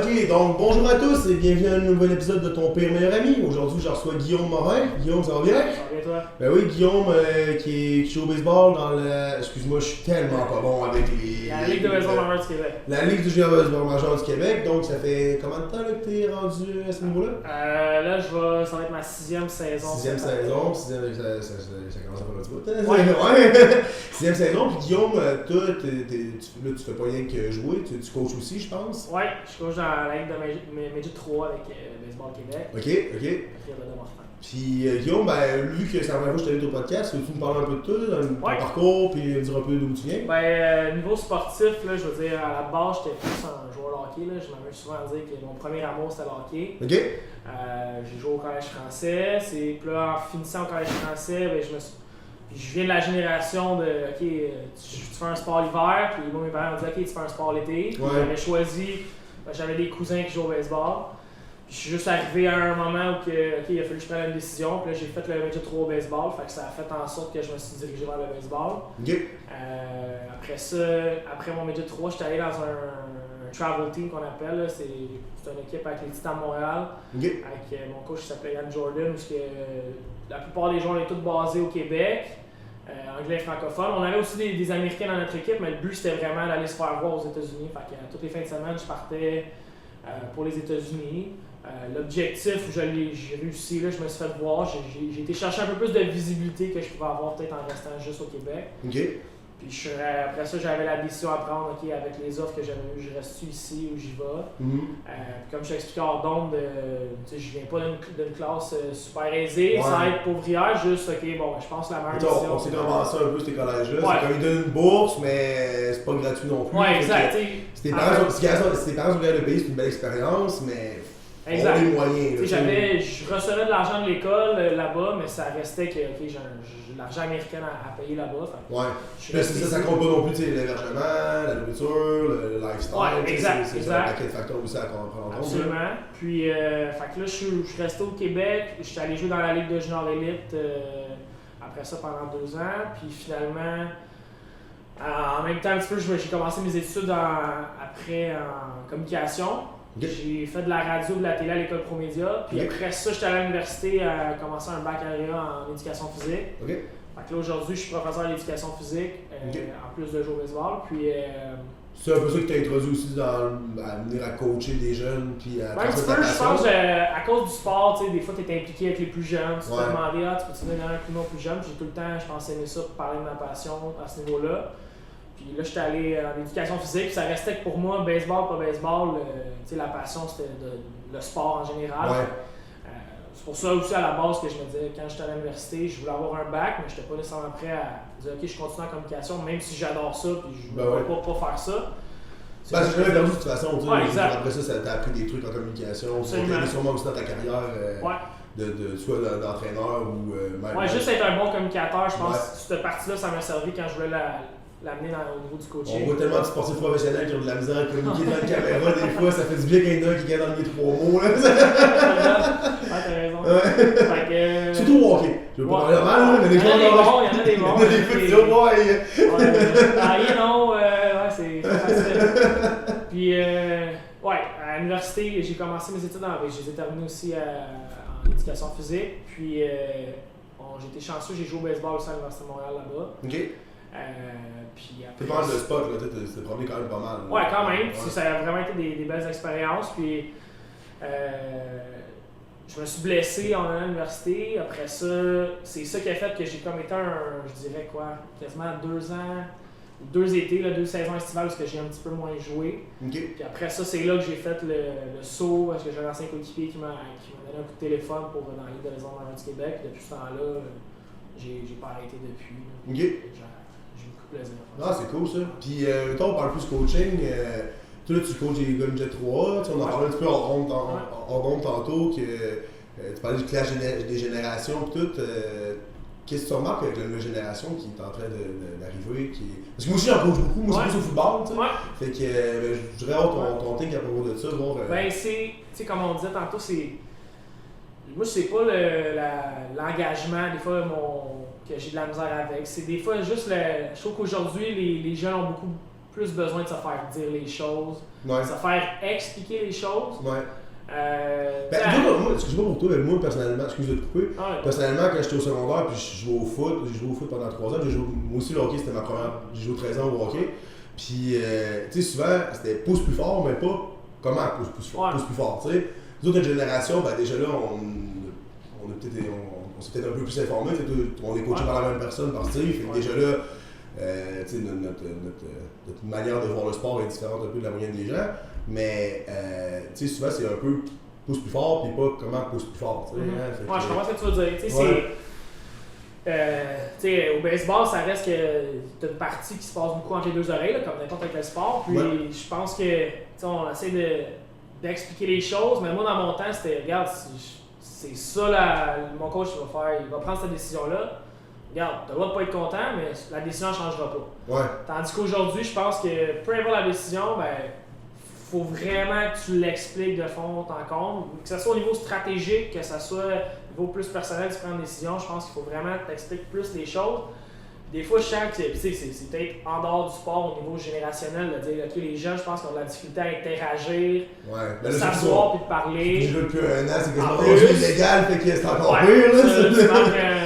Ok, donc bonjour à tous et bienvenue à un nouvel épisode de ton pire meilleur ami. Aujourd'hui, je reçois Guillaume Morin. Guillaume, ça va bien? Ça va bien, toi? Ben oui, Guillaume qui joue au baseball dans le... Excuse-moi, je suis tellement pas bon avec les... La Ligue de baseball majeure du Québec. La Ligue du baseball majeur du Québec. Donc, ça fait combien de temps là, que t'es rendu à ce niveau-là? Là, ça va être ma 6e saison. 6e saison, ça commence à faire un petit bout. Ouais. Ouais. 6e saison, puis Guillaume, toi, là, tu fais pas rien que jouer, tu coaches aussi, je pense. Ouais, je coach dans la Ligue de Major 3 avec Baseball Québec. Ok. Avec Roda Martin. Puis Guillaume, ben, vu que c'est la première fois que je t'ai allé au podcast, veux-tu nous parler un peu de toi, ton parcours, puis me dire un peu d'où tu viens? Niveau sportif, là, je veux dire, à la base, j'étais plus un joueur de hockey. Là. Je m'amuse souvent à dire que mon premier amour, c'était le hockey. Ok. J'ai joué au collège français. Puis là, en finissant au collège français, ben, je viens de la génération de OK, tu fais un sport l'hiver, puis moi, mes parents m'ont dit OK, tu fais un sport l'été. Ouais. J'avais choisi, j'avais des cousins qui jouent au baseball. Puis je suis juste arrivé à un moment où il a fallu que je prenne une décision. Puis là, j'ai fait le Major 3 au baseball. Fait que ça a fait en sorte que je me suis dirigé vers le baseball. Ok. Après ça, après mon Major 3, j'étais allé dans un travel team qu'on appelle. Là. C'est une équipe avec les Titans de Montréal. Ok. Avec mon coach qui s'appelait Yann Jordan. Où la plupart des joueurs étaient tous basés au Québec. Anglais et francophone. On avait aussi des Américains dans notre équipe, mais le but c'était vraiment d'aller se faire voir aux États-Unis. Fait que toutes les fins de semaine, je partais pour les États-Unis. L'objectif, j'ai réussi, là, je me suis fait voir. J'ai été chercher un peu plus de visibilité que je pouvais avoir peut-être en restant juste au Québec. Ok. Puis après ça, j'avais la décision à prendre, OK, avec les offres que j'avais eues, je reste ici ou j'y vais. Comme je t'expliquais hors d'onde, je viens pas d'une classe super aisée, Ouais. ça aide pauvrière, juste, OK, bon, je pense que la meilleure décision. On s'est commencé un peu ces collèges-là. Ouais. C'est comme ils donnent une bourse, mais c'est pas gratuit non plus. Ouais, exact. Si tes parents sont gagnés le pays, c'est une belle expérience, mais Exact. on a les moyens. Là, Je recevais de l'argent de l'école là-bas, mais ça restait que OK, j'ai l'argent américain à payer là-bas. Ouais. Là, ça compte pas non plus l'hébergement, la nourriture, le lifestyle. Ouais, exact, c'est exact. un paquet de facteurs aussi à prendre en compte. Absolument. Puis, fait que là, je suis resté au Québec. Je suis allé jouer dans la Ligue de Junior Élite après ça pendant 2 ans. Puis finalement, en même temps, un petit peu, j'ai commencé mes études après en communication. Okay. J'ai fait de la radio, de la télé à l'école Promédia. Puis après ça, j'étais à l'université à commencer un baccalauréat en éducation physique. Okay. Fait que là, aujourd'hui, je suis professeur d'éducation physique, en plus de jouer au baseball. Puis, c'est un peu ça qui t'a introduit aussi à venir à coacher des jeunes puis à un petit peu, je pense, à cause du sport, tu sais, des fois, tu es impliqué avec les plus jeunes. Tu te demandais, tu peux-tu donner un coup de main aux plus jeunes? J'ai tout le temps, je pense, aimé ça pour parler de ma passion à ce niveau-là. Puis là, j'étais allé en éducation physique, puis ça restait que pour moi, baseball, pas baseball, la passion, c'était le sport en général. Ouais. C'est pour ça aussi à la base que je me disais, quand j'étais à l'université, je voulais avoir un bac, mais je n'étais pas nécessairement prêt à dire, OK, je continue en communication, même si j'adore ça, puis je ne veux pas faire ça. Ben, j'ai jamais perdu de toute façon. Ouais, exact. Après ça t'a appris des trucs en communication. Tu t'as sûrement aussi dans ta carrière, soit d'entraîneur ou même. Ouais, juste être un bon communicateur, je pense que cette partie-là, ça m'a servi quand je voulais l'amener au niveau du coaching. On voit tellement de sportifs professionnels qui ont de la misère à communiquer devant une caméra, des fois, ça fait du bien qu'il y en a qui gagnent dans les 3 mots. T'as raison. Ouais. Surtout au hockey. Je veux pas parler mal, mais les joueurs il y en a des bons. Il y a des coups de c'est facile. Puis, à l'université, j'ai commencé mes études je les ai terminées aussi en éducation physique. Puis, j'ai été chanceux, j'ai joué au baseball aussi à l'Université de Montréal là-bas. OK. Puis après. T'es pas mal de spot, là, t'es promené quand même pas mal. Ouais, quand même. Ouais. Ça a vraiment été des belles expériences. Puis, je me suis blessé en allant à l'université. Après ça, c'est ça qui a fait que j'ai comme été je dirais quasiment 2 ans, 2 étés, 2 saisons estivales parce que j'ai un petit peu moins joué. Okay. Puis après ça, c'est là que j'ai fait le saut parce que j'avais un ancien coéquipier qui m'a donné un coup de téléphone pour dans la Ligue de baseball majeure du Québec. Puis depuis ce temps-là, j'ai pas arrêté depuis. OK. J'ai beaucoup de plaisir. Ah, c'est cool ça. Puis, on parle plus coaching. Toi, là, tu coaches les gars de Jet 3. On en parlait un petit peu en ronde tantôt. Que, tu parlais du clash des générations et tout. Qu'est-ce que tu remarques avec la nouvelle génération qui est en train d'arriver? Parce que moi aussi, j'en coach beaucoup. Moi, c'est plus au football. Tu sais. Fait que je voudrais avoir ton take à propos de ça. Voir, ben, c'est comme on disait tantôt, moi, c'est pas l'engagement, des fois, que j'ai de la misère avec. C'est des fois juste je trouve qu'aujourd'hui, les jeunes ont beaucoup plus besoin de se faire dire les choses, Ouais. de se faire expliquer les choses. Ouais. Moi, excuse-moi pour toi, mais moi personnellement, excuse de te couper. Personnellement, quand j'étais au secondaire puis je jouais au foot, j'ai joué au foot pendant 3 ans, moi aussi le hockey c'était ma première. J'ai joué 13 ans au hockey. Puis tu sais, souvent c'était pousse plus fort, mais pas comment pousse plus fort. Tu sais, nous autres, notre génération, déjà là, on s'est peut-être un peu plus informé, on est coaché par la même personne par Steve, fait que déjà là, notre manière de voir le sport est différente un peu de la moyenne des gens, mais souvent c'est un peu pousse plus fort puis pas comment pousse plus fort. Je comprends ce que tu veux dire. Au baseball, ça reste que t'as une partie qui se passe beaucoup entre les deux oreilles, là, comme n'importe quel sport. Puis je pense que on essaie d'expliquer les choses, mais moi dans mon temps, c'était regarde, c'est ça mon coach va faire, il va prendre cette décision-là. Regarde, tu as le droit de pas être content, mais la décision ne changera pas. Ouais. Tandis qu'aujourd'hui, je pense que peu importe la décision, faut vraiment que tu l'expliques de fond en comble. Que ce soit au niveau stratégique, que ce soit au niveau plus personnel, tu prends une décision, je pense qu'il faut vraiment que tu expliques plus les choses. Des fois, je sens que c'est peut-être en dehors du sport au niveau générationnel de dire ok, les jeunes, je pense qu'ils ont de la difficulté à interagir, de s'asseoir puis de parler. J'ai depuis un an, c'est quasiment rendu illégal, fait que c'est encore pire.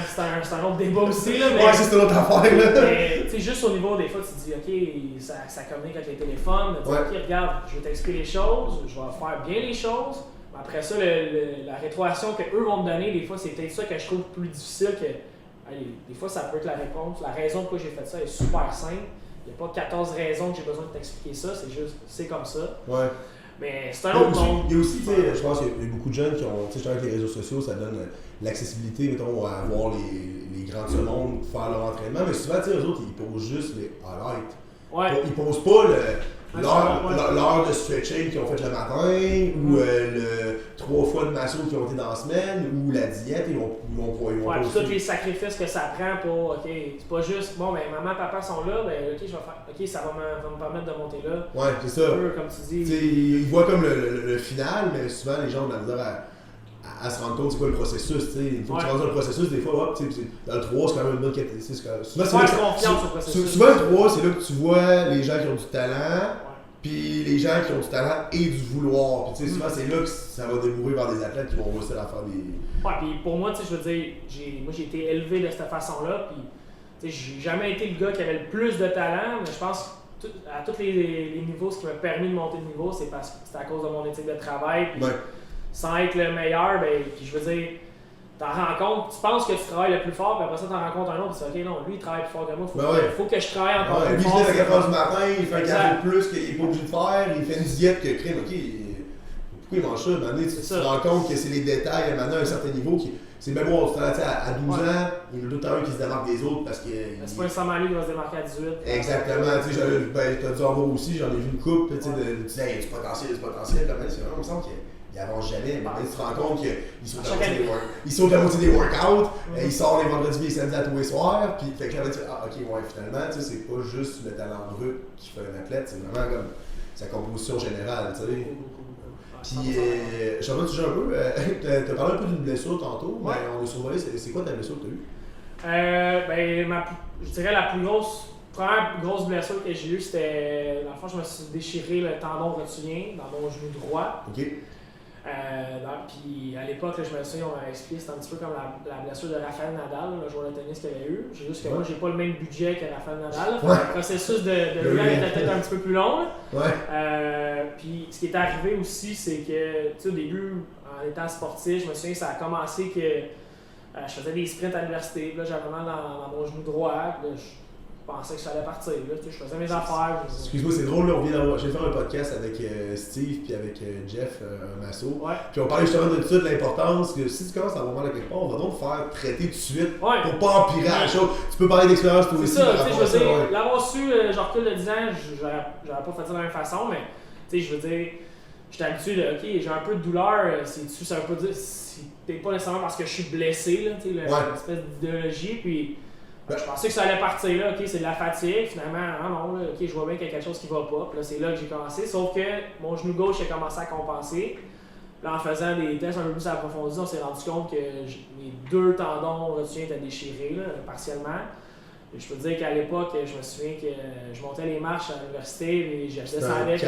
C'est un autre débat aussi. Là, mais, c'est une autre affaire. Là. Mais juste au niveau des fois, tu te dis ok, ça communique avec les téléphones, tu dis ok, regarde, je vais t'expliquer les choses, je vais faire bien les choses. Après ça, la rétroaction qu'eux vont me donner, des fois, c'est peut-être ça que je trouve plus difficile que. Des fois, ça peut être la réponse. La raison pourquoi j'ai fait ça est super simple. Il n'y a pas 14 raisons que j'ai besoin de t'expliquer ça, c'est juste, c'est comme ça. Ouais. Mais c'est un autre monde. Il y a aussi, je pense qu'il y a beaucoup de jeunes qui ont, tu sais, avec les réseaux sociaux, ça donne l'accessibilité, mettons, à voir les grands de ce monde faire leur entraînement. Mais souvent, tu sais, eux autres, ils posent juste les highlights. Ouais. Ils posent pas l'heure de stretching qu'ils ont fait le matin, ou le 3 fois de masso qu'ils ont été dans la semaine, ou la diète, ils vont puis tous les sacrifices que ça prend pour, ok, c'est pas juste, bon, maman, papa sont là, ok, je vais faire, ok, ça va me permettre de monter là. Ouais, c'est ça. Comme tu dis. Ils voient comme le final, mais souvent les gens ont de la misère à se rendre compte c'est quoi le processus. Il faut que tu rentres dans le processus, des fois, dans le 3, c'est quand même une autre catégorie. Souvent, le 3, c'est là que tu vois les gens qui ont du talent, puis les gens qui ont du talent et du vouloir. Puis souvent, c'est là que ça va débourrer vers des athlètes qui vont réussir à faire des. Ouais, puis pour moi, je veux dire, moi j'ai été élevé de cette façon-là, puis j'ai jamais été le gars qui avait le plus de talent, mais je pense à tous les niveaux, ce qui m'a permis de monter de niveau, c'est parce que c'était à cause de mon éthique de travail. Puis, sans être le meilleur, puis je veux dire, t'en rends compte, tu penses que tu travailles le plus fort, puis après ça, t'en rencontres un autre, tu dis ok, non, lui il travaille plus fort que moi, faut que je travaille encore plus fort. Lui, il se lève à 4h du matin, il fait un café de plus qu'il n'est pas obligé de faire, il fait une diète que crème, ok, pourquoi il mange ça? Maintenant, tu te rends compte que c'est les détails, maintenant à un certain niveau, c'est même moi, à 12 ans, il y en a d'autres qui se démarquent des autres parce que. C'est pas un Samali qui va se démarquer à 18. Exactement, tu sais, t'as dû en voir aussi, j'en ai vu une couple, tu sais, hey, du potentiel, c'est vraiment, il me semble qu'il avance jamais, mais tu te rends compte qu'ils sautent la moitié des workouts, ils sortent les vendredis et les samedis à tous les soirs, puis fait que là, tu dis, ok, finalement, tu sais, c'est pas juste le talent brut qui fait un athlète, c'est vraiment comme sa composition générale, tu sais. Puis, je sais pas, tu joues un peu, t'as parlé un peu d'une blessure tantôt, mais on est survolé, c'est quoi ta blessure que t'as eue? Je dirais la première grosse blessure que j'ai eue, c'était, dans le fond, je me suis déchiré le tendon rotulien dans mon genou droit. Ok. Puis à l'époque, je me souviens, on m'avait expliqué, c'était un petit peu comme la blessure de Rafael Nadal, le joueur de tennis qu'il avait eu. J'ai juste que moi, j'ai pas le même budget que Rafael Nadal. Le processus de lui était peut-être un petit peu plus long. Puis ce qui est arrivé aussi, c'est que au début, en étant sportif, je me souviens que ça a commencé que je faisais des sprints à l'université. Là, j'avais mal dans mon genou droit. Là, je pensais que ça allait partir. Là, je faisais mes affaires. Excuse-moi, c'est drôle, là, j'ai fait un podcast avec Steve puis avec Jeff Masso. Puis on parlait justement de tout ça, de l'importance que si tu commences à avoir mal à quelque part, on va donc te faire traiter tout de suite pour pas empirer la chose. Tu peux parler d'expérience toi aussi. C'est ça, je veux dire, l'avoir su, je recule de 10 ans, j'aurais pas fait ça de la même façon, mais je veux dire, j'étais habitué de, ok, j'ai un peu de douleur, ça veut pas dire, c'est pas nécessairement parce que je suis blessé, là, l'espèce d'idéologie, puis. Je pensais que ça allait partir là, ok, c'est de la fatigue, finalement, non, là, ok, je vois bien qu'il y a quelque chose qui va pas, puis là, c'est là que j'ai commencé, sauf que mon genou gauche a commencé à compenser. Là, en faisant des tests un peu plus approfondis, on s'est rendu compte que mes 2 tendons rotuliens étaient déchirés, là, partiellement. Je peux te dire qu'à l'époque, je me souviens que je montais les marches à l'université et je descendais. Je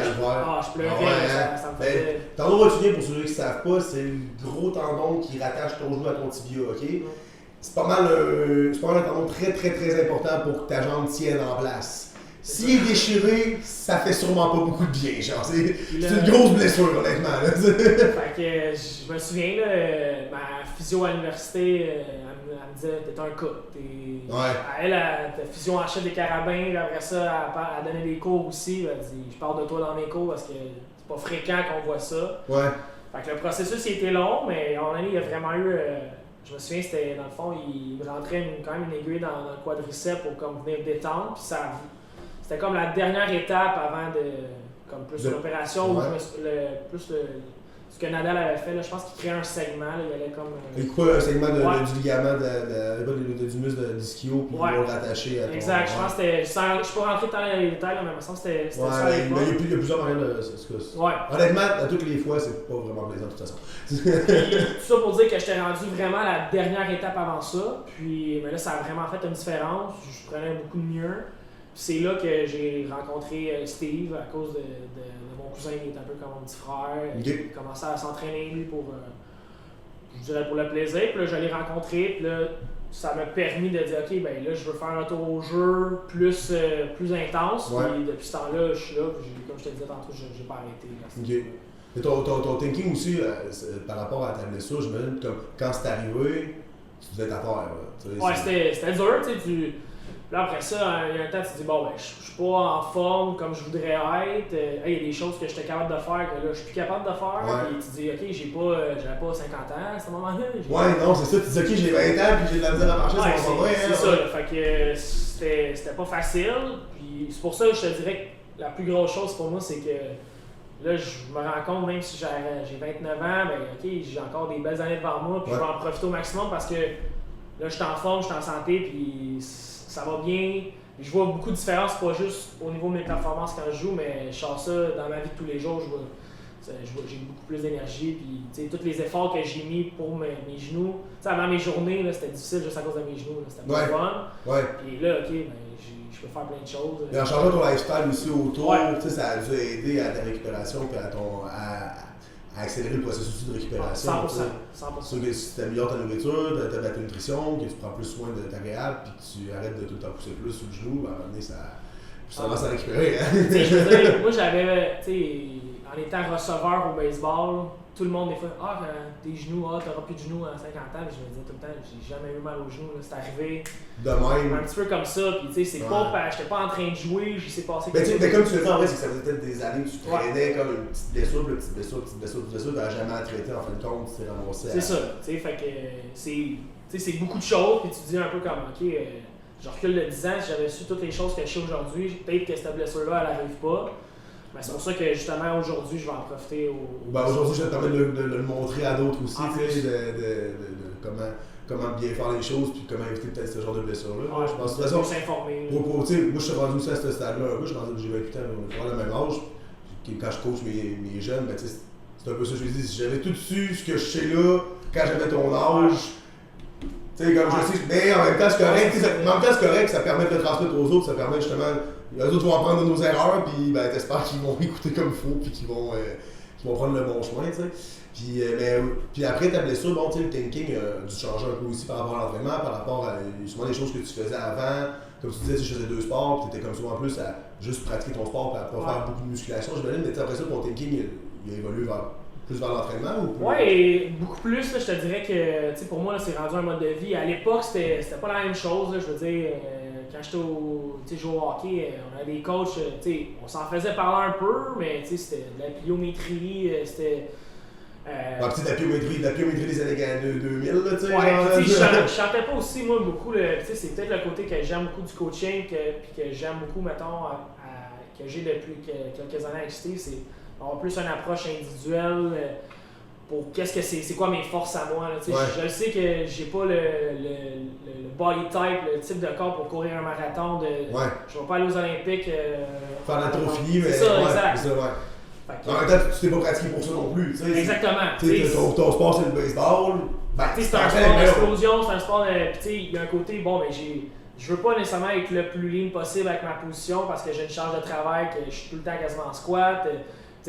pleurais, ça me faisait. Tendon rotulien, pour ceux qui ne savent pas, c'est le gros tendon qui rattache ton genou à ton tibia, ok? C'est pas mal un tendon très très très important pour que ta jambe tienne en place. S'il est déchiré, ça fait sûrement pas beaucoup de bien, genre. C'est une grosse blessure, honnêtement. Fait que je me souviens, là, ma physio à l'université, elle me disait t'es un cas. Elle physio en chef des carabins, après ça, elle donnait des cours aussi. Elle dit je parle de toi dans mes cours parce que c'est pas fréquent qu'on voit ça. Fait que le processus il était long, mais à un moment donné, il y a vraiment eu. Je me souviens, c'était dans le fond, il me rentrait quand même une aiguille dans le quadriceps pour comme venir détendre. Puis c'était comme la dernière étape avant l'opération où ce que Nadal avait fait, là, je pense qu'il créait un segment, là, il allait comme. Il coupait un segment du ligament du muscle de l'ischio, puis il l'a rattaché à ton. Exact, je pense que c'était. Je suis pas rentré dans les détails, là, mais il me semble que c'était ça. Il y a plusieurs moyens de. Honnêtement, à toutes les fois, c'est pas vraiment plaisant de toute façon. Tout ça pour dire que j'étais rendu vraiment à la dernière étape avant ça, puis mais là, ça a vraiment fait une différence. Je prenais beaucoup de mieux. C'est là que j'ai rencontré Steve à cause de mon cousin qui est un peu comme mon petit frère. Il commençait à s'entraîner lui pour le plaisir. Puis là, je l'ai rencontré. Puis là, ça m'a permis de dire ok, ben là, je veux faire un tour au jeu plus intense. Puis depuis ce temps-là, je suis là. Puis comme je te disais tantôt, j'ai pas arrêté. Et ton thinking aussi par rapport à ta blessure, j'imagine comme quand c'est arrivé, tu devais t'affaire. C'était dur, tu sais. Là, après ça, il y a un temps, tu te dis, bon, ben, je suis pas en forme comme je voudrais être. Il y a des choses que j'étais capable de faire que là, je suis plus capable de faire. Et tu te dis, ok, j'avais pas 50 ans à ce moment-là. Non, c'est ça. Tu dis, ok, j'ai 20 ans puis j'ai de la misère à marcher, c'est pas vrai. C'est ça. Fait que c'était pas facile. Puis c'est pour ça que je te dirais que la plus grosse chose pour moi, c'est que là, je me rends compte, même si j'ai 29 ans, ben, ok, j'ai encore des belles années devant moi. Puis je vais en profiter au maximum parce que là, je suis en forme, je suis en santé. Puis ça va bien. Je vois beaucoup de différences, pas juste au niveau de mes performances quand je joue, mais je sors ça dans ma vie de tous les jours. J'ai beaucoup plus d'énergie. Puis, tous les efforts que j'ai mis pour mes genoux. Avant mes journées, là, c'était difficile juste à cause de mes genoux. C'était pas fun. Puis là, ok, je peux faire plein de choses. Mais en changeant ton lifestyle aussi autour, ça a dû aider à ta récupération et à accélérer le processus de récupération. 100%. Que si tu améliores ta nourriture, ta nutrition, que tu prends plus soin de ta réhab, puis que tu arrêtes de tout le temps pousser plus sur le genou, à un moment donné, ça commence à récupérer. Je veux dire, moi, j'avais, en étant receveur au baseball, tout le monde, des fois, tes genoux, t'auras plus de genoux à 50 ans. Puis je me disais tout le temps, j'ai jamais eu mal aux genoux. C'est arrivé de même. Un petit peu comme ça. Puis c'est pas, j'étais pas en train de jouer, j'y sais passer. Mais comme tu le dis en vrai, c'est que ça faisait peut-être des années que tu traînais comme une petite blessure, puis une petite blessure, t'avais jamais à traiter en fin de compte, tu t'es ramassé. C'est ça, fait que c'est beaucoup de choses, puis tu te dis un peu comme, ok, je recule de 10 ans, si j'avais su toutes les choses que je sais aujourd'hui, peut-être que cette blessure-là, elle arrive pas. Mais c'est pour ça que justement aujourd'hui, je vais en profiter aujourd'hui, je vais te permettre de le montrer à d'autres aussi, de comment bien faire les choses puis comment éviter peut-être ce genre de blessure-là. Je pense que de toute façon, s'informer. Moi, je suis rendu aussi à ce stade-là. Je pense que j'ai 28 ans, on est le même âge. Quand je coach mes jeunes, c'est un peu ça que je dis. Si j'avais tout su ce que je sais là, quand j'avais ton âge, comme je sais, mais en même temps, c'est correct. Ça permet de le transmettre aux autres, ça permet justement. Les autres vont apprendre de nos erreurs, puis t'espères qu'ils vont écouter comme il faut, puis qu'ils vont prendre le bon chemin, tu sais. Puis après ta blessure, le thinking a dû changer un peu aussi par rapport à l'entraînement, par rapport à souvent les choses que tu faisais avant. Comme tu disais, je faisais 2 sports, puis tu étais comme souvent plus à juste pratiquer ton sport, puis à pas faire beaucoup de musculation. J'imagine, mais après ça, ton thinking, il a évolué plus vers l'entraînement ou plus? Oui, beaucoup plus. Là, je te dirais que pour moi, là, c'est rendu un mode de vie. À l'époque, c'était pas la même chose. Là, je veux dire, quand j'étais joué au hockey, on avait des coachs, on s'en faisait parler un peu, mais c'était de la pliométrie, c'était. De la pliométrie des années 2000, là, tu sais. Je chantais pas aussi, moi, beaucoup. C'est peut-être le côté que j'aime beaucoup du coaching, puis que j'aime beaucoup, mettons, que j'ai depuis quelques années avec Steve, c'est avoir plus une approche individuelle pour c'est quoi mes forces à moi. Là, je sais que j'ai pas le body type, le type de corps pour courir un marathon. Je vais pas aller aux Olympiques. Faire la trophy, mais. C'est ça, exact. En même temps, tu t'es pas pratiqué pour ça non plus. Exactement. Ton sport, c'est le baseball. C'est un sport d'explosion, c'est un sport de. Il y a un côté, bon, ben je veux pas nécessairement être le plus lean possible avec ma position parce que j'ai une charge de travail, que je suis tout le temps quasiment en squat.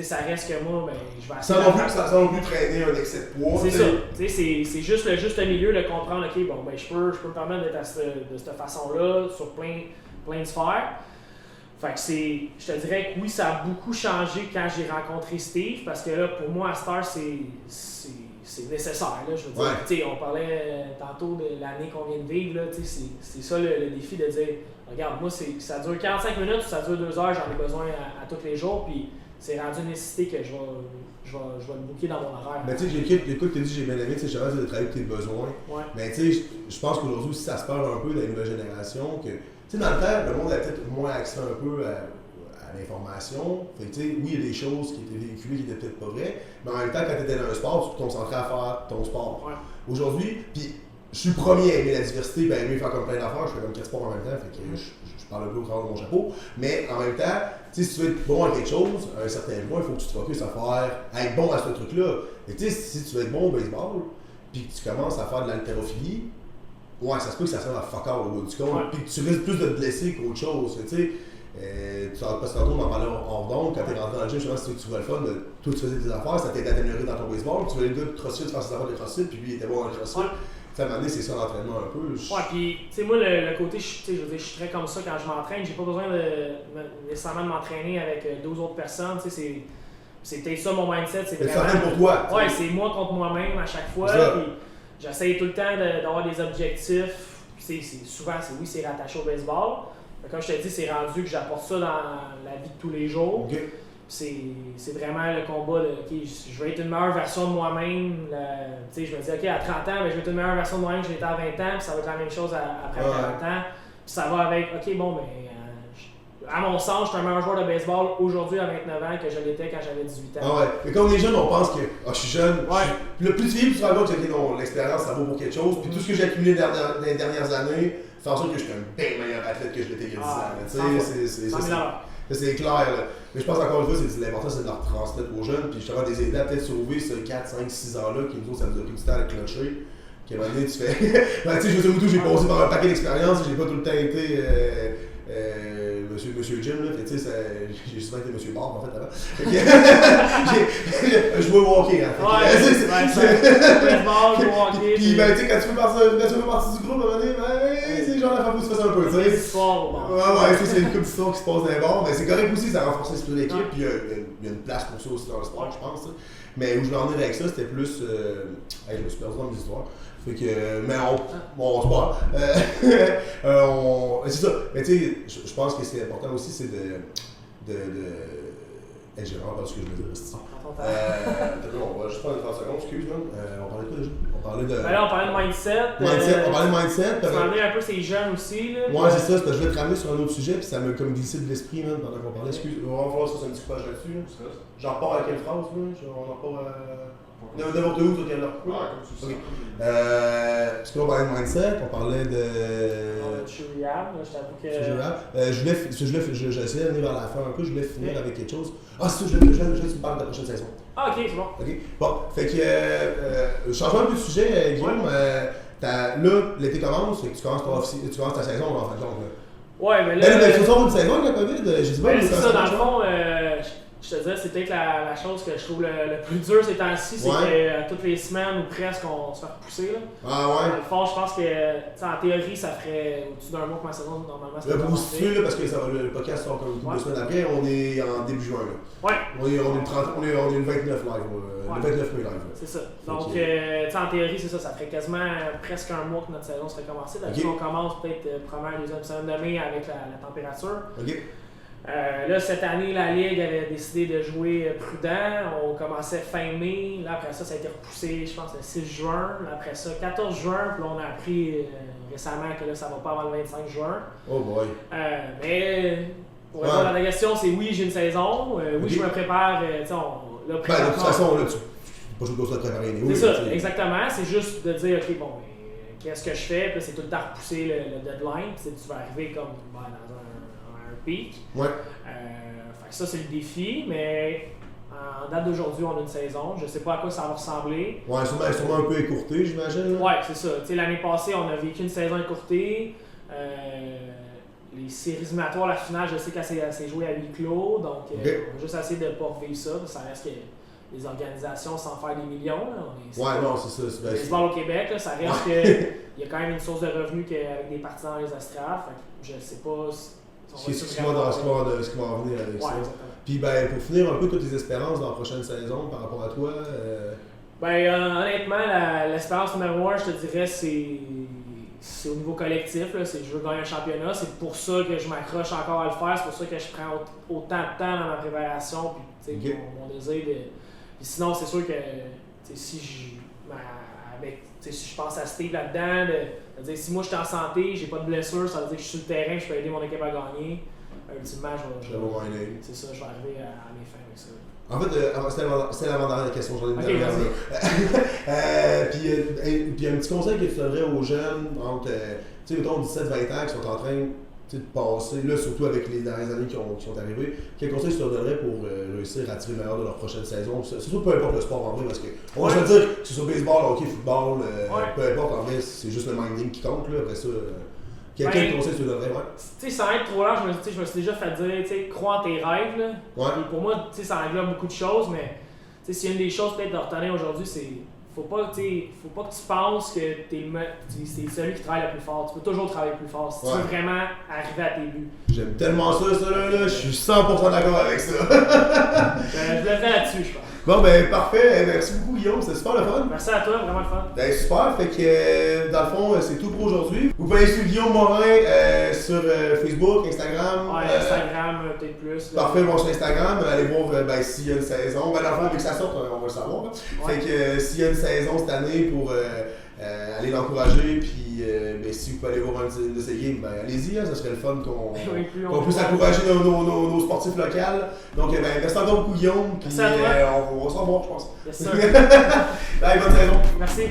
Ça reste que moi, ben, je vais essayer. Ça non plus traîner un excès de poids. C'est ça. C'est juste le juste milieu de comprendre, ok, bon, ben, je peux me permettre d'être de cette façon-là sur plein de sphères. Fait que je te dirais que oui, ça a beaucoup changé quand j'ai rencontré Steve, parce que là, pour moi, à Star, c'est nécessaire. Là, je veux dire, on parlait tantôt de l'année qu'on vient de vivre, là, c'est ça le défi de dire, regarde, moi, ça dure 45 minutes, ça dure 2 heures, j'en ai besoin à tous les jours, puis c'est rendu une nécessité que je vais le booker dans mon horaire. Mais tu sais, écoute, tu dis j'ai bien aimé, tu sais, de travailler avec tes besoins. Ouais. Mais tu sais, je pense qu'aujourd'hui aussi, ça se perd un peu dans la nouvelle génération. Que, tu sais, dans le temps, le monde a peut-être moins accès un peu à l'information. Fait que tu sais, oui, il y a des choses qui étaient véhiculées qui étaient peut-être pas vraies, mais en même temps, quand tu étais dans un sport, tu te concentrais à faire ton sport. Ouais. Aujourd'hui, puis je suis le premier à aimer la diversité, ben aimer faire comme plein d'affaires, je fais comme 4 sports en même temps, fait que je parle un peu au travers de mon chapeau. Mais en même temps, tu sais, si tu veux être bon à quelque chose, à un certain point, il faut que tu te focuses à être bon à ce truc-là. Et tu sais, si tu veux être bon au baseball, puis que tu commences à faire de l'haltérophilie, ouais, ça se peut que ça serve à fuck all au bout du compte, puis que tu risques plus de te blesser qu'autre chose. Tu sais, parce que tantôt, on en parlait hors d'onde, quand t'es rentré dans le gym, si tu vois le fun, toi tu faisais des affaires, ça t'aidait à t'améliorer dans ton baseball, puis tu voulais le gars de CrossFit faire ses affaires de CrossFit, puis lui il était bon dans le CrossFit. À un moment donné, c'est ça l'entraînement un peu. Ouais, puis, tu sais, moi, le côté, je veux dire, je suis très comme ça quand je m'entraîne. J'ai pas besoin nécessairement de m'entraîner avec 12 autres personnes. Tu sais, c'est peut-être ça mon mindset. C'est vraiment pour toi. Ouais, c'est moi contre moi-même à chaque fois. Puis, j'essaye tout le temps d'avoir des objectifs. Puis, souvent, c'est rattaché au baseball. Mais comme je te dis, c'est rendu que j'apporte ça dans la vie de tous les jours. Okay. C'est vraiment le combat de okay, je veux être une meilleure version de moi-même. Je me dis, ok, à 30 ans, ben, je veux être une meilleure version de moi-même que j'étais à 20 ans, puis ça va être la même chose après 40 ans. Puis ça va avec, ok, bon, ben, à mon sens, je suis un meilleur joueur de baseball aujourd'hui à 29 ans que je l'étais quand j'avais 18 ans. Ah ouais, mais quand on est jeune, on pense que je suis jeune. Ouais. Puis le plus tu vis, plus tu te rends compte que l'expérience, ça vaut pour quelque chose. Puis tout ce que j'ai accumulé dans les dernières années fait en sorte que je suis un bien meilleur athlète que je l'étais il y a 10 ans. C'est clair, là. Mais je pense encore une fois, l'important c'est de leur transmettre aux jeunes, puis justement des aider à peut-être sauver ce 4, 5, 6 ans-là, qui nous autres, ça nous a pris du temps à clocher. Qu'à un moment donné, tu fais. Ben, tu sais, je veux dire, j'ai passé par un paquet d'expériences, j'ai pas tout le temps été Monsieur Jim, là, tu sais, j'ai souvent été Monsieur Barbe en fait avant. Je jouais au hockey, hein. Puis, ben, tu sais, quand tu fais partie du groupe, à un moment donné, c'est genre la fois où tu fais ça un peu, tu sais. Ouais, c'est une couple d'histoires qui se passe dans les bars, mais c'est correct aussi, ça renforce l'esprit de l'équipe, puis il y a une place pour ça aussi dans le sport, je pense. Mais où je m'en venais avec ça, c'était plus. Je me suis perdu dans mes histoires. Fait que, mais on se bat. C'est ça. Mais tu sais, je pense que c'est important aussi, c'est j'ai vraiment pas ce que je veux dire. On va juste prendre 30 secondes, excuse-moi. On parlait de quoi déjà? On parlait de mindset. On parlait de mindset. Tu m'en un peu ces jeunes aussi. Là, ouais, c'est ça. C'est parce que je voulais te ramener sur un autre sujet, puis ça m'a comme glissé de l'esprit même, pendant qu'on parlait. Excuse, on va faire ça, c'est un petit coupage là-dessus. J'en repars à quelle phrase? On en repart à. N'importe où, toi, qui as là. Parce que là, on parlait de mindset, on parlait de. Rehab, je t'avoue que. J'essaie d'aller vers la fin un peu, je voulais finir avec quelque chose. Ah, c'est ça, je me parle de la prochaine saison. Ah, ok, c'est bon. Ok. Bon, fait que. Changeons un peu de sujet, Guillaume. Là, l'été commence, fait que tu commences ta saison, en fin de compte. Ouais, mais là. Mais il faut une saison avec la COVID, je sais pas. C'est ça, dans le fond. Je te dirais, c'est peut-être la chose que je trouve le plus dur ces temps-ci, c'est que toutes les semaines ou presque, on se fait repousser. Là. Ah ouais? Dans le fond, je pense que, en théorie, ça ferait au-dessus d'un mois que ma saison, normalement, c'est pour vous situer, parce que le podcast sort comme 2 semaines après, on est en début juin. Là. Ouais. On est le 29 live, le 29 mai live. C'est ça. Donc, en théorie, c'est ça, ça ferait quasiment presque un mois que notre saison serait commencée. D'habitude, on commence peut-être première, deuxième semaine de mai avec la température. OK. Là, cette année, la Ligue avait décidé de jouer prudent. On commençait fin mai. Là, après ça, ça a été repoussé, je pense, le 6 juin. Après ça, 14 juin. Puis là, on a appris récemment que là, ça va pas avant le 25 juin. Oh boy. Mais pour répondre à la question, c'est oui, j'ai une saison. Oui, je me prépare. De toute façon, là, tu peux pas jouer pour ça de préparer une. C'est ça, exactement. C'est juste de dire, OK, bon, qu'est-ce que je fais? Puis c'est tout le temps repousser le deadline. Puis tu vas arriver comme dans un pic. Ouais. Fait que ça, c'est le défi, mais en date d'aujourd'hui, on a une saison. Je sais pas à quoi ça va ressembler. Ouais, sûrement un peu écourté, j'imagine. Ouais, c'est ça. L'année passée, on a vécu une saison écourtée. Les séries éliminatoires, la finale, je sais qu'elle s'est jouée à huis clos, donc on va juste essayer de ne pas revivre ça. Ça reste que les organisations sans faire des millions. Là. Non, c'est ça. Le baseball au Québec, là, ça reste qu'il y a quand même une source de revenus avec des partisans dans les estrades. Je ne sais pas ce qui va en venir avec ça. Puis pour finir un peu toutes tes espérances dans la prochaine saison par rapport à toi. Honnêtement, l'espérance numéro 1, je te dirais, c'est au niveau collectif. Là, c'est je veux gagner un championnat. C'est pour ça que je m'accroche encore à le faire. C'est pour ça que je prends autant de temps dans ma préparation. Puis, mon désir de. Puis sinon, c'est sûr que si je pense à Steve là-dedans, de dire si moi je suis en santé, j'ai pas de blessure, ça veut dire que je suis sur le terrain, je peux aider mon équipe à gagner. Ultimement, c'est ça, je vais arriver à mes fins avec ça. En fait, c'était l'avant-dernière question, j'en ai une dernière. Puis un petit conseil que tu donnerais aux jeunes entre, tu sais, mettons 17-20 ans qui sont en train de passer, là, surtout avec les dernières années qui sont arrivées, quel conseil tu leur donnerais pour réussir à tirer le meilleur de leur prochaine saison? C'est sûr, peu importe le sport en vrai, parce que on va se dire que ce soit baseball, hockey, football, peu importe, en vrai, c'est juste le minding qui compte, là, après ça. Quel conseil tu leur donnerais? Tu sais, sans être trop large, je me suis déjà fait dire, tu sais, crois en tes rêves, là. Et pour moi, tu sais, ça englobe beaucoup de choses, mais tu sais, s'il y a une des choses peut-être de retenir aujourd'hui, c'est faut pas que tu penses que c'est celui qui travaille le plus fort. Tu peux toujours travailler plus fort si tu veux vraiment arriver à tes buts. J'aime tellement ça là, je suis 100% d'accord avec ça. Je le fais là-dessus, je pense. Bon, parfait. Merci beaucoup, Guillaume. C'était super le fun. Merci à toi, vraiment le fun. Super. Fait que, dans le fond, c'est tout pour aujourd'hui. Vous pouvez suivre Guillaume Morin sur Facebook, Instagram. Instagram, peut-être plus. Parfait, bon, sur Instagram. Allez voir s'il y a une saison. Dans le fond, avec que ça sorte, on va le savoir. Fait que, s'il y a une saison cette année pour aller l'encourager, puis si vous pouvez aller voir un de ces games, allez-y, ça serait le fun qu'on puisse encourager nos sportifs locaux. Donc, merci encore beaucoup, Guillaume. Puis, on va se revoir, je pense. Yes, sir. Bonne saison. Merci.